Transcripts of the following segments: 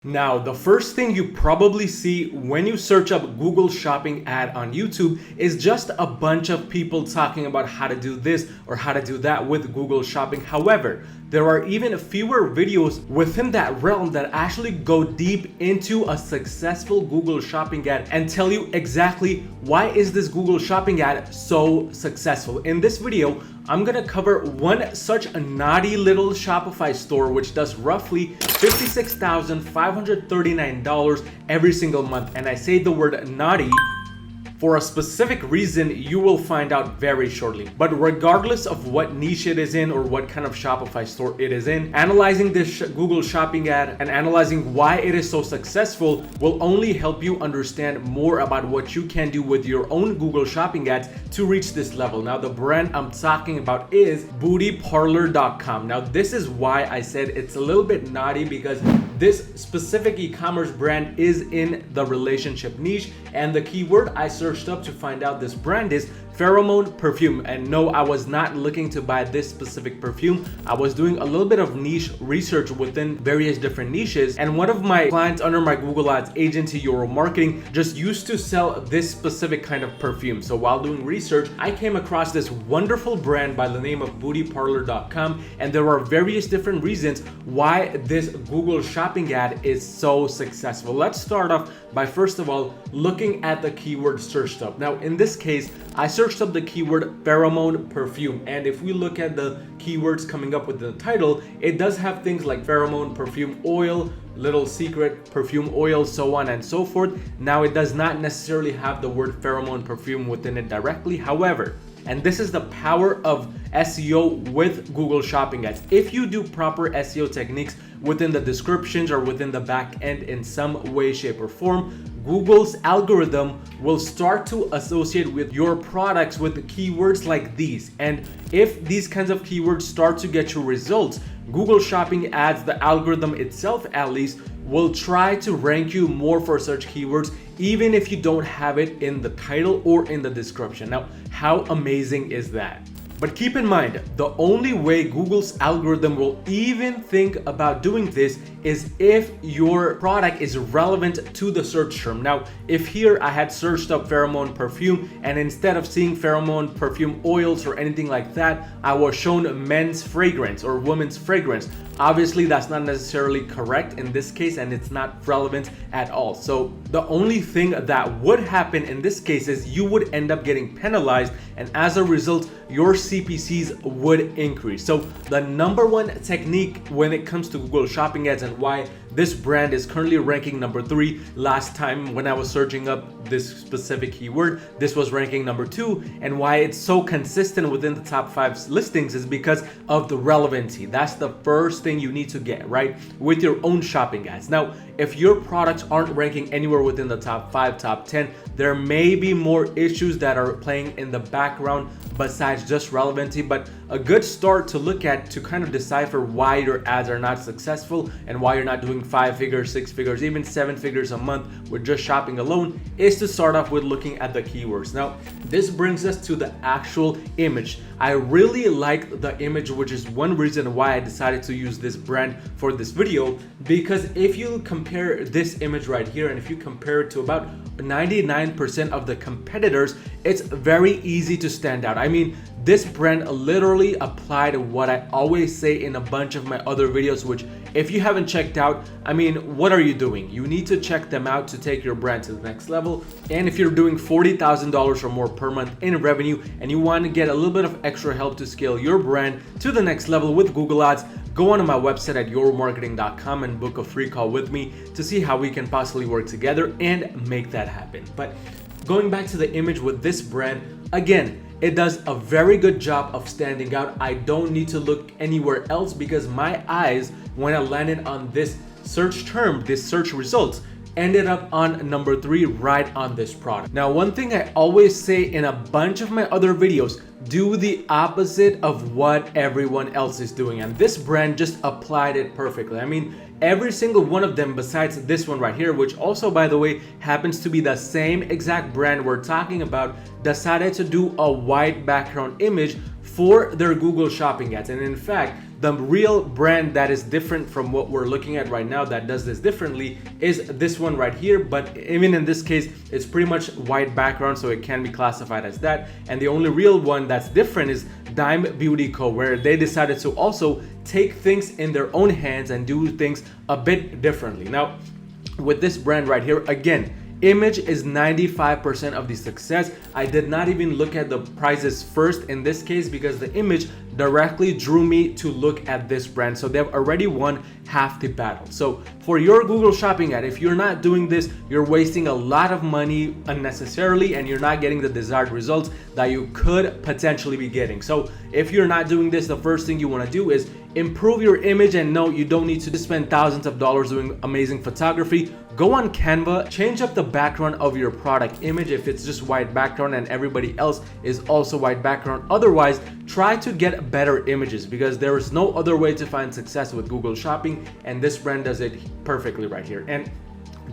Now, the first thing you probably see when you search up Google Shopping ad on YouTube is just a bunch of people talking about how to do this or how to do that with Google Shopping. However, there are even fewer videos within that realm that actually go deep into a successful Google Shopping ad and tell you exactly why is this Google Shopping ad so successful. In this video, I'm gonna cover one such a naughty little Shopify store which does roughly $56,539 every single month. And I say the word naughty for a specific reason you will find out very shortly. But regardless of what niche it is in or what kind of Shopify store it is in, analyzing this Google Shopping ad and analyzing why it is so successful will only help you understand more about what you can do with your own Google Shopping ads to reach this level. Now, the brand I'm talking about is bootyparlor.com. Now, this is why I said it's a little bit naughty, because this specific e-commerce brand is in the relationship niche, and the keyword I searched up to find out this brand is pheromone perfume. And no, I was not looking to buy this specific perfume. I was doing a little bit of niche research within various different niches, and one of my clients under my Google Ads agency, Euro Marketing, just used to sell this specific kind of perfume. So while doing research, I came across this wonderful brand by the name of bootyparlor.com, and there are various different reasons why this Google Shopping ad is so successful. Let's start off by first of all looking at the keyword searched up. Now, in this case, I searched up the keyword pheromone perfume, and if we look at the keywords coming up with the title, it does have things like pheromone perfume oil, little secret perfume oil, so on and so forth. Now, it does not necessarily have the word pheromone perfume within it directly. However, and this is the power of SEO with Google Shopping ads, if you do proper SEO techniques within the descriptions or within the back end in some way, shape, or form, Google's algorithm will start to associate with your products with keywords like these. And if these kinds of keywords start to get you results, Google Shopping ads, the algorithm itself at least, will try to rank you more for such keywords, even if you don't have it in the title or in the description. Now, how amazing is that? But keep in mind, the only way Google's algorithm will even think about doing this is if your product is relevant to the search term. Now, if here I had searched up pheromone perfume, and instead of seeing pheromone perfume oils or anything like that, I was shown men's fragrance or women's fragrance, obviously that's not necessarily correct in this case, and it's not relevant at all. So the only thing that would happen in this case is you would end up getting penalized, and as a result, your CPCs would increase. So the number one technique when it comes to Google Shopping ads, and why this brand is currently ranking number 3. Last time when I was searching up this specific keyword, this was ranking number 2, and why it's so consistent within the top 5 listings is because of the relevancy. That's the first thing you need to get right with your own shopping ads. Now, if your products aren't ranking anywhere within the top 5, top 10, there may be more issues that are playing in the background besides just relevancy. But a good start to look at to kind of decipher why your ads are not successful and why you're not doing 5 figures, 6 figures, even 7 figures a month with just shopping alone is to start off with looking at the keywords. Now, this brings us to the actual image. I really like the image, which is one reason why I decided to use this brand for this video, because if you compare this image right here and if you compare it to about 99% of the competitors, it's very easy to stand out. I mean, this brand literally applied what I always say in a bunch of my other videos, which if you haven't checked out, I mean, what are you doing? You need to check them out to take your brand to the next level. And if you're doing $40,000 or more per month in revenue and you want to get a little bit of extra help to scale your brand to the next level with Google Ads, go onto my website at euromarketing.com and book a free call with me to see how we can possibly work together and make that happen. But going back to the image with this brand, again, it does a very good job of standing out. I don't need to look anywhere else because my eyes, when I landed on this search term, this search results, ended up on number 3 right on this product. Now, one thing I always say in a bunch of my other videos, do the opposite of what everyone else is doing, and this brand just applied it perfectly. I mean, every single one of them besides this one right here, which also, by the way, happens to be the same exact brand we're talking about, decided to do a white background image for their Google Shopping ads. And in fact, The real brand that is different from what we're looking at right now that does this differently is this one right here. But even in this case, it's pretty much white background, so it can be classified as that. And the only real one that's different is Dime Beauty Co., where they decided to also take things in their own hands and do things a bit differently. Now, with this brand right here, again, image is 95% of the success. I did not even look at the prices first in this case because the image directly drew me to look at this brand. So they've already won half the battle. So for your Google Shopping ad, if you're not doing this, you're wasting a lot of money unnecessarily and you're not getting the desired results that you could potentially be getting. So if you're not doing this, the first thing you want to do is improve your image. And no, you don't need to spend thousands of dollars doing amazing photography. Go on Canva, change up the background of your product image if it's just white background and everybody else is also white background. Otherwise, try to get better images because there is no other way to find success with Google Shopping, and this brand does it perfectly right here. And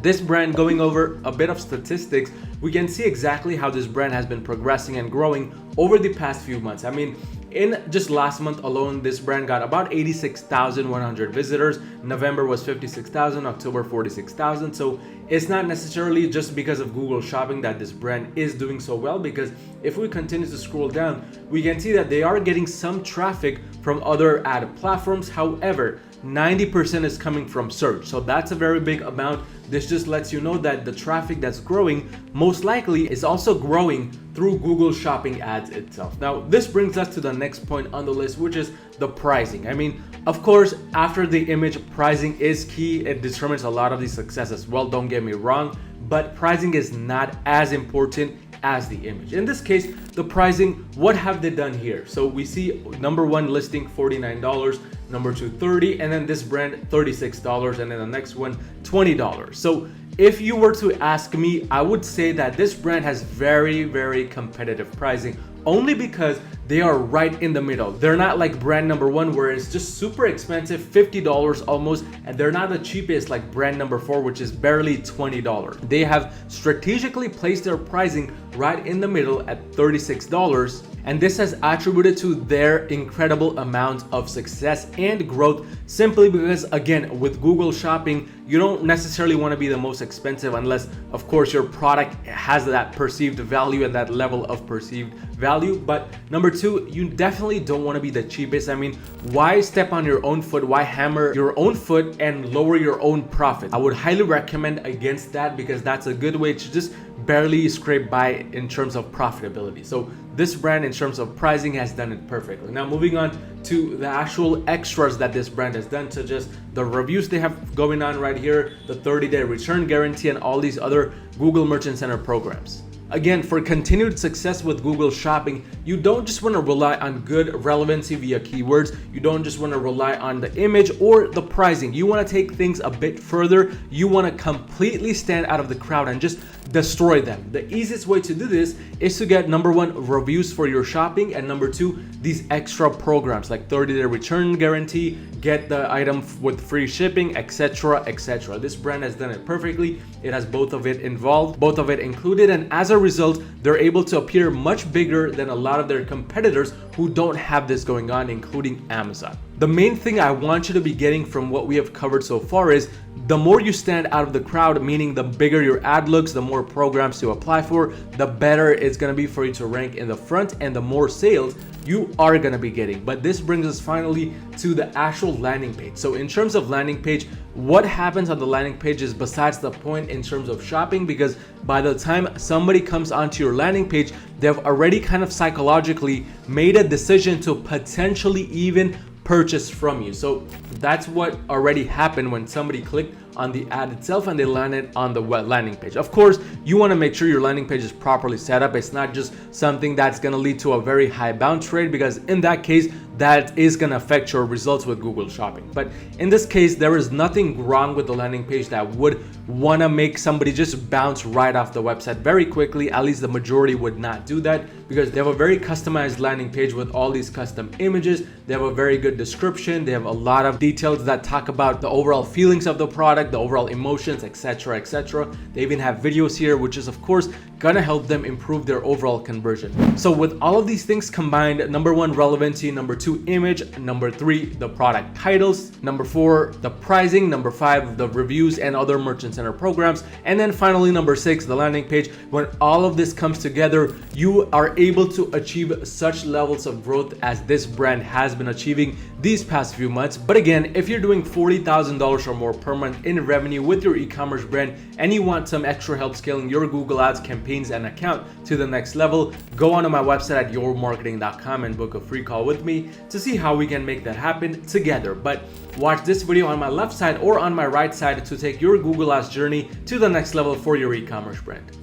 this brand, going over a bit of statistics, we can see exactly how this brand has been progressing and growing over the past few months. I mean, in just last month alone, this brand got about 86,100 visitors. November was 56,000, October 46,000. So it's not necessarily just because of Google Shopping that this brand is doing so well, because if we continue to scroll down, we can see that they are getting some traffic from other ad platforms. However, 90% is coming from search. So that's a very big amount. This just lets you know that the traffic that's growing most likely is also growing through Google Shopping ads itself. Now, this brings us to the next point on the list, which is the pricing. I mean, of course, after the image, pricing is key. It determines a lot of the success as well, don't get me wrong, but pricing is not as important as the image. In this case, the pricing, what have they done here? So we see number one listing $49, number two $30, and then this brand $36, and then the next one $20. So if you were to ask me, I would say that this brand has very, very competitive pricing, only because they are right in the middle. They're not like brand number one where it's just super expensive, $50 almost, and they're not the cheapest like brand number four, which is barely $20. They have strategically placed their pricing right in the middle at $36, and this has attributed to their incredible amount of success and growth, simply because, again, with Google Shopping, you don't necessarily want to be the most expensive unless, of course, your product has that perceived value and that level of perceived value. But number two, you definitely don't want to be the cheapest. I mean, why step on your own foot? Why hammer your own foot and lower your own profit? I would highly recommend against that, because that's a good way to just barely scrape by in terms of profitability. So this brand, in terms of pricing, has done it perfectly. Now, moving on to the actual extras that this brand has done, such as the reviews they have going on right here, the 30-day return guarantee, and all these other Google Merchant Center programs. Again, for continued success with Google Shopping, you don't just want to rely on good relevancy via keywords. You don't just want to rely on the image or the pricing. You want to take things a bit further. You want to completely stand out of the crowd and just destroy them. The easiest way to do this is to get, number one, reviews for your shopping, and number two, these extra programs like 30-day return guarantee, get the item with free shipping, etc., etc. This brand has done it perfectly. It has both of it involved, both of it included, and as a result, they're able to appear much bigger than a lot of their competitors who don't have this going on, including Amazon. The main thing I want you to be getting from what we have covered so far is the more you stand out of the crowd, meaning the bigger your ad looks, the more programs to apply for, the better it's going to be for you to rank in the front, and the more sales you are going to be getting. But this brings us finally to the actual landing page. So in terms of landing page, what happens on the landing page is besides the point in terms of shopping, because by the time somebody comes onto your landing page, they've already kind of psychologically made a decision to potentially even purchase from you. So that's what already happened when somebody clicked on the ad itself and they landed on the landing page. Of course, you want to make sure your landing page is properly set up. It's not just something that's going to lead to a very high bounce rate, because in that case, that is going to affect your results with Google Shopping. But in this case, there is nothing wrong with the landing page that would want to make somebody just bounce right off the website very quickly. At least the majority would not do that, because they have a very customized landing page with all these custom images. They have a very good description. They have a lot of details that talk about the overall feelings of the product, product, the overall emotions, etc., etc. They even have videos here, which is of course gonna help them improve their overall conversion. So with all of these things combined, number 1, relevancy, number 2, image, number 3, the product titles, number 4, the pricing, number 5, the reviews and other merchant center programs, and then finally number 6, the landing page. When all of this comes together, you are able to achieve such levels of growth as this brand has been achieving these past few months. But again, if you're doing $40,000 or more per month in revenue with your e-commerce brand and you want some extra help scaling your Google Ads campaigns and account to the next level, go onto my website at yourmarketing.com and book a free call with me to see how we can make that happen together. But watch this video on my left side or on my right side to take your Google Ads journey to the next level for your e-commerce brand.